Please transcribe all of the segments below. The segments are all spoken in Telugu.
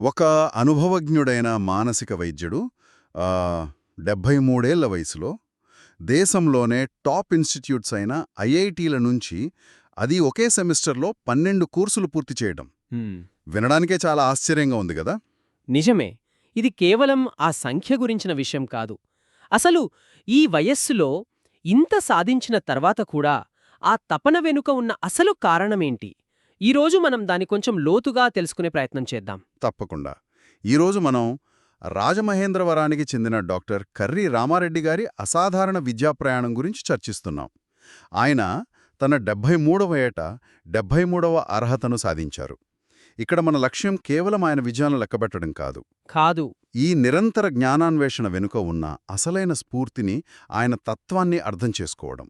ఒక అనుభవజ్ఞుడైన మానసిక వైద్యుడు 73 ఏళ్ల వయసులో దేశంలోనే టాప్ ఇన్స్టిట్యూట్స్ అయిన ఐఐటీల నుంచి అది ఒకే సెమిస్టర్లో 12 కోర్సులు పూర్తి చేయడం వినడానికే చాలా ఆశ్చర్యంగా ఉంది కదా. నిజమే. ఇది కేవలం ఆ సంఖ్య గురించిన విషయం కాదు. అసలు ఈ వయస్సులో ఇంత సాధించిన తర్వాత కూడా ఆ తపన వెనుక ఉన్న అసలు కారణమేంటి? ఈరోజు మనం దాని కొంచెం లోతుగా తెలుసుకునే ప్రయత్నం చేద్దాం. తప్పకుండా. ఈరోజు మనం రాజమహేంద్రవరానికి చెందిన డాక్టర్ కర్రీ రామారెడ్డి గారి అసాధారణ విద్యా ప్రయాణం గురించి చర్చిస్తున్నాం. ఆయన తన 73వ ఏట 73వ అర్హతను సాధించారు. ఇక్కడ మన లక్ష్యం కేవలం ఆయన విజయాలను లెక్కబెట్టడం కాదు. ఈ నిరంతర జ్ఞానాన్వేషణ వెనుక ఉన్న అసలైన స్ఫూర్తిని, ఆయన తత్వాన్ని అర్థం చేసుకోవడం.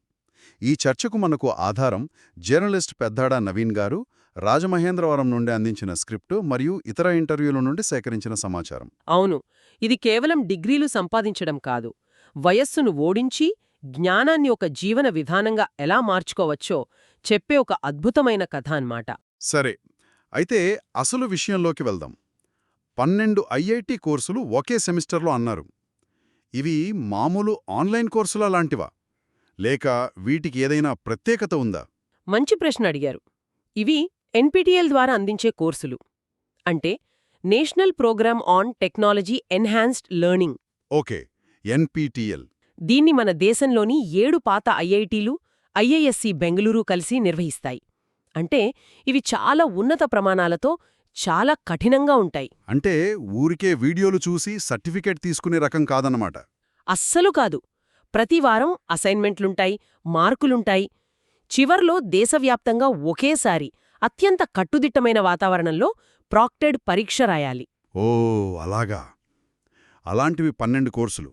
ఈ చర్చకు మనకు ఆధారం జర్నలిస్ట్ పెద్దాడ నవీన్ గారు రాజమహేంద్రవరం నుండి అందించిన స్క్రిప్టు మరియు ఇతర ఇంటర్వ్యూల నుండి సేకరించిన సమాచారం. అవును, ఇది కేవలం డిగ్రీలు సంపాదించడం కాదు. వయస్సును ఓడించి జ్ఞానాన్ని ఒక జీవన విధానంగా ఎలా మార్చుకోవచ్చో చెప్పే ఒక అద్భుతమైన కథ అన్నమాట. సరే, అయితే అసలు విషయంలోకి వెళ్దాం. 12 ఐఐటి కోర్సులు ఒకే సెమిస్టర్లో అన్నారు. ఇవి మామూలు ఆన్లైన్ కోర్సులా లాంటివా, లేక వీటికి ఏదైనా ప్రత్యేకత ఉందా? మంచి ప్రశ్న అడిగారు. ఇవి ఎన్పిటిఎల్ ద్వారా అందించే కోర్సులు. అంటే national programme on technology enhanced learning. Okay, NPTEL. దీన్ని మన దేశంలోని 7 పాత ఐఐటీలు, ఐఐఎస్సి బెంగళూరు కలిసి నిర్వహిస్తాయి. అంటే ఇవి చాలా ఉన్నత ప్రమాణాలతో చాలా కఠినంగా ఉంటాయి. అంటే ఊరికే వీడియోలు చూసి సర్టిఫికేట్ తీసుకునే రకం కాదన్నమాట. అస్సలు కాదు. ప్రతివారం అసైన్మెంట్లుంటాయి, మార్కులుంటాయి. చివర్లో దేశవ్యాప్తంగా ఒకేసారి అత్యంత కట్టుదిట్టమైన వాతావరణంలో ప్రాక్టెడ్ పరీక్ష రాయాలి. ఓ అలాగా. అలాంటివి 12 కోర్సులు.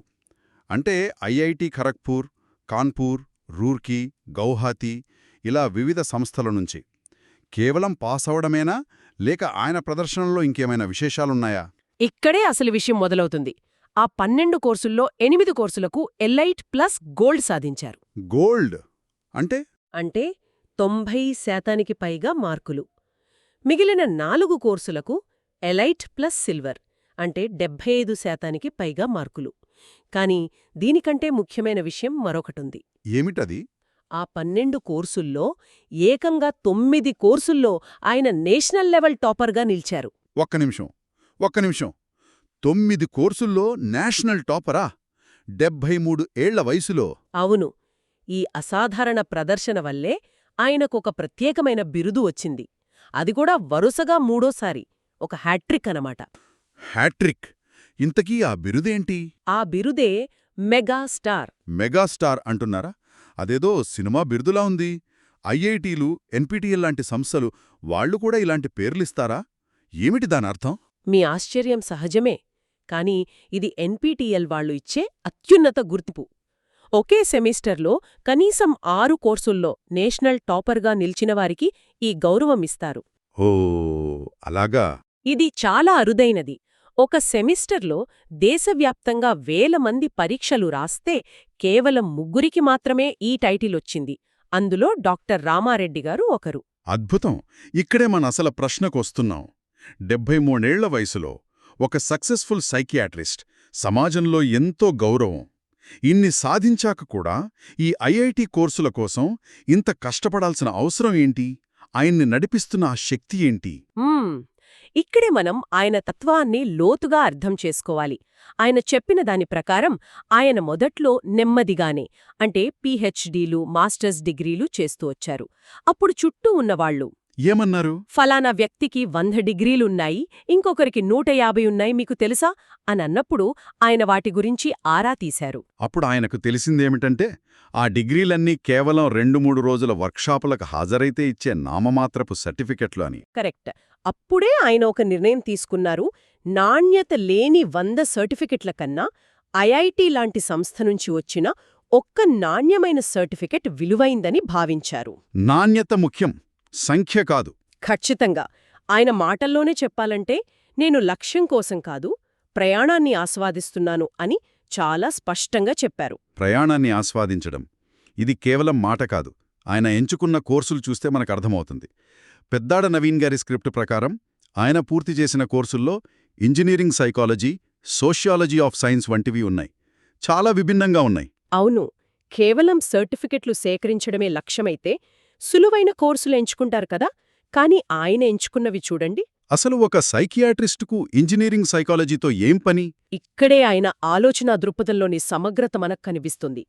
అంటే ఐఐటి ఖరగ్పూర్, కాన్పూర్, రూర్కీ, గౌహాతి ఇలా వివిధ సంస్థల నుంచి. కేవలం పాస్ అవడమేనా, లేక ఆయన ప్రదర్శనలో ఇంకేమైనా విశేషాలున్నాయా? ఇక్కడే అసలు విషయం మొదలవుతుంది. ఆ 12 కోర్సుల్లో 8 కోర్సులకు ఎలైట్ ప్లస్ గోల్డ్ సాధించారు. గోల్డ్ అంటే? అంటే 90% పైగా మార్కులు. మిగిలిన 4 కోర్సులకు ఎలైట్ ప్లస్ సిల్వర్ అంటే 75% పైగా మార్కులు. కానీ దీనికంటే ముఖ్యమైన విషయం మరొకటుంది. ఏమిటది? ఆ 12 కోర్సుల్లో ఏకంగా 9 కోర్సుల్లో ఆయన నేషనల్ లెవెల్ టాపర్గా నిలిచారు. ఒక్క నిమిషం. 9 కోర్సుల్లో నేషనల్ టాపరా? 73 ఏళ్ల వయసులో? అవును. ఈ అసాధారణ ప్రదర్శన వల్లే ఆయనకొక ప్రత్యేకమైన బిరుదు వచ్చింది. అది కూడా వరుసగా 3ఓసారి. ఒక హ్యాట్రిక్ అనమాట. హ్యాట్రిక్? ఇంతకీ ఆ బిరుదేంటి? ఆ బిరుదే మెగాస్టార్. మెగాస్టార్ అంటున్నారా? అదేదో సినిమా బిరుదులా ఉంది. ఐఐటీలు, ఎన్పిటిఎల్ లాంటి సంస్థలు వాళ్లు కూడా ఇలాంటి పేర్లిస్తారా? ఏమిటి దానర్థం? మీ ఆశ్చర్యం సహజమే. కాని ఇది ఎన్పిటిఎల్ వాళ్లు ఇచ్చే అత్యున్నత గుర్తింపు. ఒకే సెమిస్టర్లో కనీసం 6 కోర్సుల్లో నేషనల్ టాపర్గా నిలిచినవారికి ఈ గౌరవమిస్తారు. ఓ అలాగా. ఇది చాలా అరుదైనది. ఒక సెమిస్టర్లో దేశవ్యాప్తంగా వేల మంది పరీక్షలు రాస్తే కేవలం 3కి మాత్రమే ఈ టైటిలొచ్చింది. అందులో డాక్టర్ రామారెడ్డి గారు ఒకరు. అద్భుతం. ఇక్కడే మన అసలు ప్రశ్నకొస్తున్నాం. 73 ఏళ్ల వయసులో ఒక సక్సెస్ఫుల్ సైకియాట్రిస్ట్, సమాజంలో ఎంతో గౌరవం. ఇన్ని సాధించాక కూడా ఈ ఐఐటి కోర్సుల కోసం ఇంత కష్టపడాల్సిన అవసరం ఏంటి? ఆయన్ని నడిపిస్తున్న ఆ శక్తి ఏంటి? ఇక్కడే మనం ఆయన తత్వాన్ని లోతుగా అర్థం చేసుకోవాలి. ఆయన చెప్పిన దాని ప్రకారం ఆయన మొదట్లో నెమ్మదిగానే, అంటే పీహెచ్డీలు, మాస్టర్స్ డిగ్రీలు చేస్తూ వచ్చారు. అప్పుడు చుట్టూ ఉన్నవాళ్లు ఏమన్నారు? ఫలానా వ్యక్తికి 100 డిగ్రీలున్నాయి, ఇంకొకరికి 150 ఉన్నాయి, మీకు తెలుసా అనన్నప్పుడు ఆయన వాటి గురించి ఆరా తీశారు. అప్పుడు ఆయనకు తెలిసిందేమిటంటే ఆ డిగ్రీలన్నీ కేవలం 2-3 రోజుల వర్క్షాపులకు హాజరైతే ఇచ్చే నామమాత్రపు సర్టిఫికెట్లు అని. కరెక్ట్. అప్పుడే ఆయన ఒక నిర్ణయం తీసుకున్నారు. నాణ్యత లేని 100 సర్టిఫికెట్ల కన్నా ఐఐటి లాంటి సంస్థ నుంచి వచ్చిన ఒక్క నాణ్యమైన సర్టిఫికెట్ విలువైందని భావించారు. నాణ్యత ముఖ్యం, సంఖ్య కాదు. ఖచ్చితంగా. ఆయన మాటల్లోనే చెప్పాలంటే, నేను లక్ష్యం కోసం కాదు, ప్రయాణాన్ని ఆస్వాదిస్తున్నాను అని చాలా స్పష్టంగా చెప్పారు. ప్రయాణాన్ని ఆస్వాదించడం, ఇది కేవలం మాట కాదు. ఆయన ఎంచుకున్న కోర్సులు చూస్తే మనకర్థమవుతుంది. పెద్దాడ నవీన్ గారి స్క్రిప్ట్ ప్రకారం ఆయన పూర్తి చేసిన కోర్సుల్లో engineering psychology, sociology of science వంటివి ఉన్నాయి. చాలా విభిన్నంగా ఉన్నాయి. అవును, కేవలం సర్టిఫికెట్లు సేకరించడమే లక్ష్యమైతే సులువైన కోర్సులు ఎంచుకుంటారు కదా, కానీ ఆయన ఎంచుకున్నవి చూడండి. అసలు ఒక సైకియాట్రిస్టుకు ఇంజనీరింగ్ సైకాలజీతో ఏం పని? ఇక్కడే ఆయన ఆలోచనా దృక్పథంలోని సమగ్రత మనకు కనిపిస్తుంది.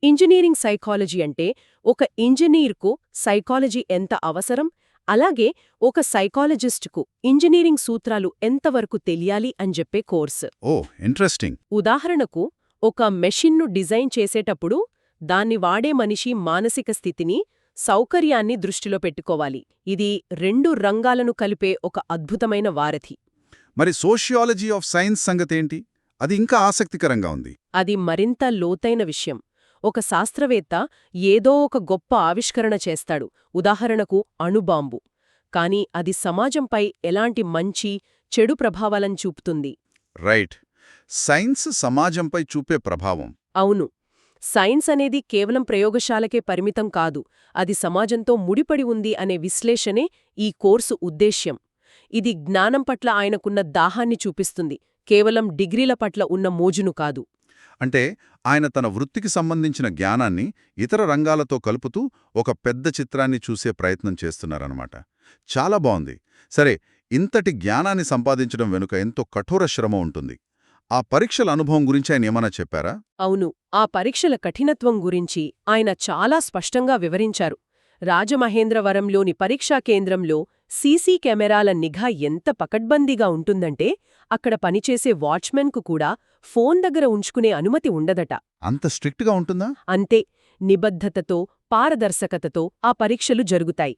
ఇంజనీరింగ్ సైకాలజీ అంటే ఒక ఇంజనీర్కు సైకాలజీ ఎంత అవసరం, అలాగే ఒక సైకాలజిస్టుకు ఇంజనీరింగ్ సూత్రాలు ఎంతవరకు తెలియాలి అని చెప్పే కోర్సు. ఓ, ఇంట్రెస్టింగ్. ఉదాహరణకు, ఒక మెషిన్ను డిజైన్ చేసేటప్పుడు దాన్ని వాడే మనిషి మానసిక స్థితిని, సౌకర్యాన్ని దృష్టిలో పెట్టుకోవాలి. ఇది రెండు రంగాలను కలిపే ఒక అద్భుతమైన వారధి. మరి సోషియాలజీ ఆఫ్ సైన్స్ సంగతేంటి? అది ఇంకా ఆసక్తికరంగా ఉంది. అది మరింత లోతైన విషయం. ఒక శాస్త్రవేత్త ఏదో ఒక గొప్ప ఆవిష్కరణ చేస్తాడు, ఉదాహరణకు అణుబాంబు. కాని అది సమాజంపై ఎలాంటి మంచి, చెడు ప్రభావాలను చూపుతుంది. రైట్. సైన్స్ సమాజంపై చూపే ప్రభావం. అవును, సైన్స్ అనేది కేవలం ప్రయోగశాలకే పరిమితం కాదు, అది సమాజంతో ముడిపడి ఉంది అనే విశ్లేషణే ఈ కోర్సు ఉద్దేశ్యం. ఇది జ్ఞానం పట్ల ఆయనకున్న దాహాన్ని చూపిస్తుంది, కేవలం డిగ్రీల పట్ల ఉన్న మోజును కాదు. అంటే ఆయన తన వృత్తికి సంబంధించిన జ్ఞానాన్ని ఇతర రంగాలతో కలుపుతూ ఒక పెద్ద చిత్రాన్ని చూసే ప్రయత్నం చేస్తున్నారన్నమాట. చాలా బావుంది. సరే, ఇంతటి జ్ఞానాన్ని సంపాదించడం వెనుక ఎంతో కఠోర శ్రమ ఉంటుంది. ఆ పరీక్షల అనుభవం గురించి ఆయన ఏమన్నా చెప్పారా? అవును, ఆ పరీక్షల కఠినత్వం గురించి ఆయన చాలా స్పష్టంగా వివరించారు. రాజమహేంద్రవరంలోని పరీక్షా కేంద్రంలో సీసీ కెమెరాల నిఘా ఎంత పకడ్బందీగా ఉంటుందంటే అక్కడ పనిచేసే వాచ్మెన్కు కూడా ఫోన్ దగ్గర ఉంచుకునే అనుమతి ఉండదట. అంత స్ట్రిక్ట్గా ఉంటుందా? అంతే, నిబద్ధతతో, పారదర్శకతతో ఆ పరీక్షలు జరుగుతాయి.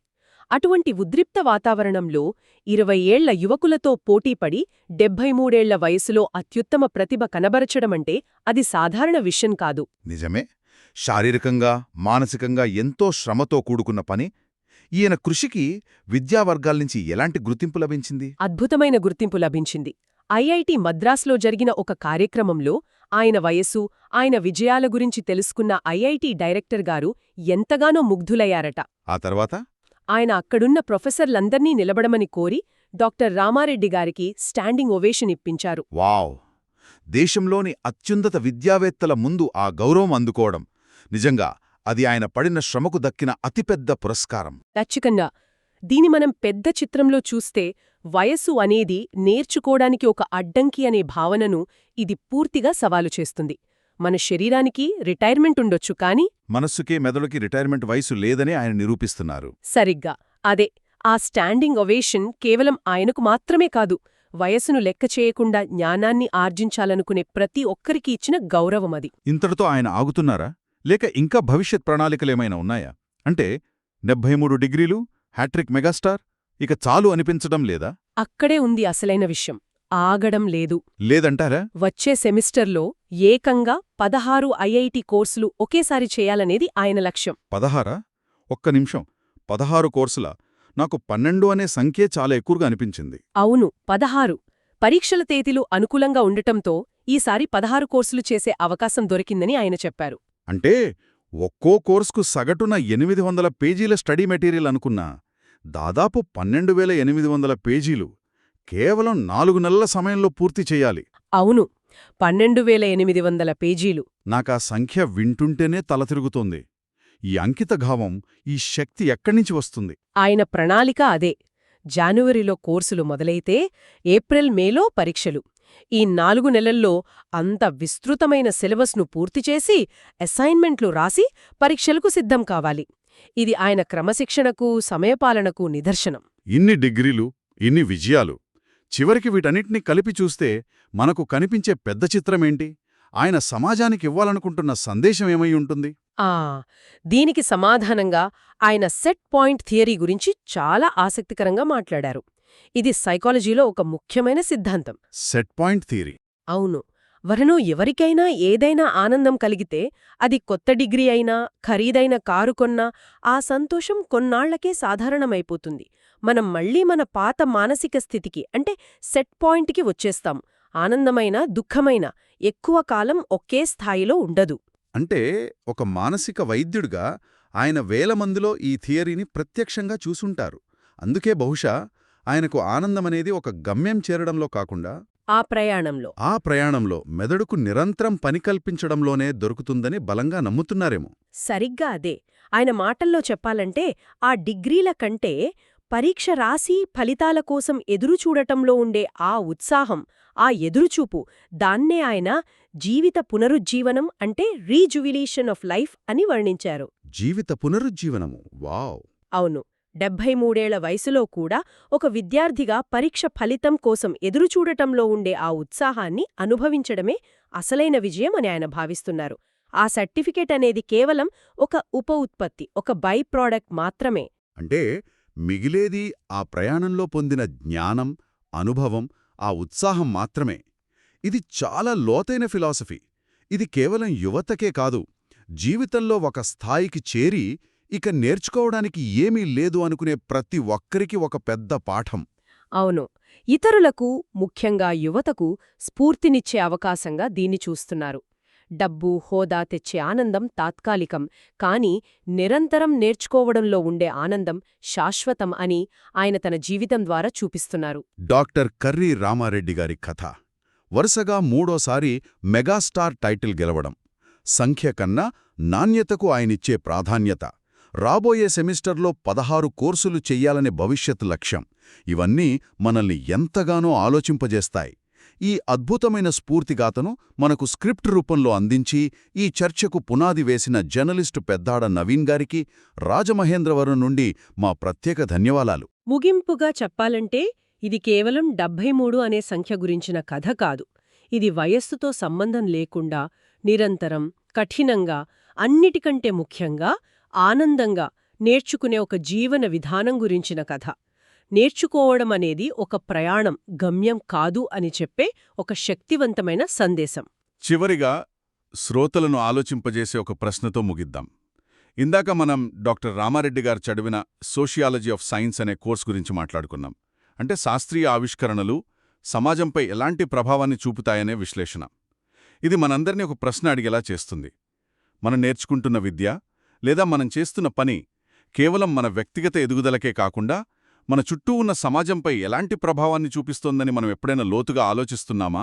అటువంటి ఉద్రిక్త వాతావరణంలో 20 ఏళ్ల యువకులతో పోటీపడి 73 ఏళ్ల వయసులో అత్యుత్తమ ప్రతిభ కనబరచడమంటే అది సాధారణ విషయం కాదు. నిజమే. శారీరకంగా, మానసికంగా ఎంతో శ్రమతో కూడుకున్న పని. ఈయన కృషికి విద్యావర్గాల్నించి ఎలాంటి గుర్తింపు లభించింది? అద్భుతమైన గుర్తింపు లభించింది. ఐఐటి మద్రాస్లో జరిగిన ఒక కార్యక్రమంలో ఆయన వయస్సు, ఆయన విజయాల గురించి తెలుసుకున్న ఐఐటి డైరెక్టర్ గారు ఎంతగానో ముగ్ధులయ్యారట. ఆ తర్వాత ఆయన అక్కడున్న ప్రొఫెసర్లందర్నీ నిలబడమని కోరి డాక్టర్ రామారెడ్డి గారికి స్టాండింగ్ ఒవేషన్ ఇప్పించారు. వావ్! దేశంలోని అత్యున్నత విద్యావేత్తల ముందు ఆ గౌరవం అందుకోవడం నిజంగా అది ఆయన పడిన శ్రమకు దక్కిన అతిపెద్ద పురస్కారం. ఖచ్చితంగా. దీని మనం పెద్ద చిత్రంలో చూస్తే వయస్సు అనేది నేర్చుకోడానికి ఒక అడ్డంకి అనే భావనను ఇది పూర్తిగా సవాలు చేస్తుంది. మన శరీరానికి రిటైర్మెంట్ ఉండొచ్చు కానీ మనస్సుకే, మెదడుకి రిటైర్మెంట్ వయసు లేదని ఆయన నిరూపిస్తున్నారు. సరిగ్గా అదే. ఆ స్టాండింగ్ ఒవేషన్ కేవలం ఆయనకు మాత్రమే కాదు, వయస్సును లెక్క చేయకుండా జ్ఞానాన్ని ఆర్జించాలనుకునే ప్రతి ఒక్కరికి ఇచ్చిన గౌరవమది. ఇంతటితో ఆయన ఆగుతున్నారా? లేక ఇంకా భవిష్యత్ ప్రణాళికలేమైనా ఉన్నాయా? అంటే 73 డిగ్రీలు, హ్యాట్రిక్ మెగాస్టార్, ఇక చాలు అనిపించడం లేదా? అక్కడే ఉంది అసలైన విషయం. ఆగడం లేదు. లేదంటారా? వచ్చే సెమిస్టర్లో ఏకంగా 16 ఐఐటి కోర్సులు ఒకేసారి చేయాలనేది ఆయన లక్ష్యం. 16? ఒక్క నిమిషం. 16 కోర్సుల? నాకు 12 అనే సంఖ్యే చాలా ఎక్కువగా అనిపించింది. అవును, 16. పరీక్షల తేదీలు అనుకూలంగా ఉండటంతో ఈసారి 16 కోర్సులు చేసే అవకాశం దొరికిందని ఆయన చెప్పారు. అంటే ఒక్కో కోర్సుకు సగటున 800 పేజీల స్టడీ మెటీరియల్ అనుకున్నా, దాదాపు 12,800 పేజీలు కేవలం 4 నెలల సమయంలో పూర్తి చెయ్యాలి. అవును, 12,800 పేజీలు. నాకా సంఖ్య వింటుంటేనే తల తిరుగుతోంది. ఈ అంకితభావం, ఈ శక్తి ఎక్కడ్నించి వస్తుంది? ఆయన ప్రణాళిక అదే. జనవరిలో కోర్సులు మొదలైతే ఏప్రిల్, మేలో పరీక్షలు. ఈ 4 నెలల్లో అంత విస్తృతమైన సిలబస్ను పూర్తిచేసి అసైన్మెంట్లు రాసి పరీక్షలకు సిద్ధం కావాలి. ఇది ఆయన క్రమశిక్షణకు, సమయపాలనకు నిదర్శనం. ఇన్ని డిగ్రీలు, ఇన్ని విజయాలు, చివరికి వీటన్నిటినీ కలిపి చూస్తే మనకు కనిపించే పెద్ద చిత్రమేంటి? ఆయన సమాజానికివ్వాలనుకుంటున్న సందేశమేమై ఉంటుంది? దీనికి సమాధానంగా ఆయన సెట్ పాయింట్ థియరీ గురించి చాలా ఆసక్తికరంగా మాట్లాడారు. ఇది సైకాలజీలో ఒక ముఖ్యమైన సిద్ధాంతం. Set point theory. అవును, వరను ఎవరికైనా ఏదైనా ఆనందం కలిగితే, అది కొత్త డిగ్రీ అయినా, ఖరీదైన కారు కొన్నా, ఆ సంతోషం కొన్నాళ్లకే సాధారణమైపోతుంది. మనం మళ్లీ మన పాత మానసిక స్థితికి, అంటే సెట్ పాయింట్కి వచ్చేస్తాం. ఆనందమైనా, దుఃఖమైనా ఎక్కువ కాలం ఒకే స్థాయిలో ఉండదు. అంటే ఒక మానసిక వైద్యుడిగా ఆయన వేల మందిలో ఈ థియరీని ప్రత్యక్షంగా చూసుంటారు. అందుకే బహుశా ఆయనకు ఆనందమనేది ఒక గమ్యం చేరడంలో కాకుండా ఆ ప్రయాణంలో మెదడుకు నిరంతరం పని కల్పించడంలోనే దొరుకుతుందని బలంగా నమ్ముతున్నారేమో. సరిగ్గా అదే. ఆయన మాటల్లో చెప్పాలంటే ఆ డిగ్రీల కంటే పరీక్ష రాసి ఫలితాల కోసం ఎదురుచూడటంలో ఉండే ఆ ఉత్సాహం, ఆ ఎదురుచూపు, దాన్నే ఆయన జీవిత పునరుజ్జీవనం అంటే రీజువిలేషన్ ఆఫ్ లైఫ్ అని వర్ణించారు. జీవిత పునరుజ్జీవనము, వావ్! అవును. 73 వయసులో కూడా ఒక విద్యార్థిగా పరీక్ష ఫలితం కోసం ఎదురుచూడటంలో ఉండే ఆ ఉత్సాహాన్ని అనుభవించడమే అసలైన విజయం అని ఆయన భావిస్తున్నారు. ఆ సర్టిఫికేట్ అనేది కేవలం ఒక ఉత్పత్తి, ఒక బై ప్రాడక్ట్ మాత్రమే. అంటే మిగిలేది ఆ ప్రయాణంలో పొందిన జ్ఞానం, అనుభవం, ఆ ఉత్సాహం మాత్రమే. ఇది చాలా లోతైన ఫిలాసఫీ. ఇది కేవలం యువతకే కాదు, జీవితంలో ఒక స్థాయికి చేరి ఇక నేర్చుకోవడానికి ఏమీ లేదు అనుకునే ప్రతి ఒక్కరికి ఒక పెద్ద పాఠం. అవును. ఇతరులకు, ముఖ్యంగా యువతకు స్ఫూర్తినిచ్చే అవకాశంగా దీన్ని చూస్తున్నారు. డబ్బు, హోదా తెచ్చే ఆనందం తాత్కాలికం, కానీ నిరంతరం నేర్చుకోవడంలో ఉండే ఆనందం శాశ్వతం అని ఆయన తన జీవితం ద్వారా చూపిస్తున్నారు. డాక్టర్ కర్రీ రామారెడ్డి గారి కథ వరుసగా మూడోసారి మెగాస్టార్ టైటిల్ గెలవడం, సంఖ్య కన్నా నాణ్యతకు ఆయనిచ్చే ప్రాధాన్యత, రాబోయే సెమిస్టర్లో 16 కోర్సులు చెయ్యాలనే భవిష్యత్ లక్ష్యం, ఇవన్నీ మనల్ని ఎంతగానో ఆలోచింపజేస్తాయి. ఈ అద్భుతమైన స్ఫూర్తిగాథను మనకు స్క్రిప్ట్ రూపంలో అందించి ఈ చర్చకు పునాది వేసిన జర్నలిస్టు పెద్దాడ నవీన్ గారికి రాజమహేంద్రవరం నుండి మా ప్రత్యేక ధన్యవాదాలు. ముగింపుగా చెప్పాలంటే ఇది కేవలం 73 అనే సంఖ్య గురించిన కథ కాదు. ఇది వయస్సుతో సంబంధం లేకుండా నిరంతరం, కఠినంగా, అన్నిటికంటే ముఖ్యంగా ఆనందంగా నేర్చుకునే ఒక జీవన విధానం గురించిన కథ. నేర్చుకోవడం అనేది ఒక ప్రయాణం, గమ్యం కాదు అని చెప్పే ఒక శక్తివంతమైన సందేశం. చివరిగా శ్రోతలను ఆలోచింపజేసే ఒక ప్రశ్నతో ముగిద్దాం. ఇందాక మనం డాక్టర్ రామారెడ్డి గారు చదివిన సోషియాలజీ ఆఫ్ సైన్స్ అనే కోర్స్ గురించి మాట్లాడుకున్నాం. అంటే శాస్త్రీయ ఆవిష్కరణలు సమాజంపై ఎలాంటి ప్రభావాన్ని చూపుతాయనే విశ్లేషణ. ఇది మనందరినీ ఒక ప్రశ్న అడిగేలా చేస్తుంది. మనం నేర్చుకుంటున్న విద్య లేదా మనం చేస్తున్న పని కేవలం మన వ్యక్తిగత ఎదుగుదలకే కాకుండా మన చుట్టూ ఉన్న సమాజంపై ఎలాంటి ప్రభావాన్ని చూపిస్తోందని మనం ఎప్పుడైనా లోతుగా ఆలోచిస్తున్నామా?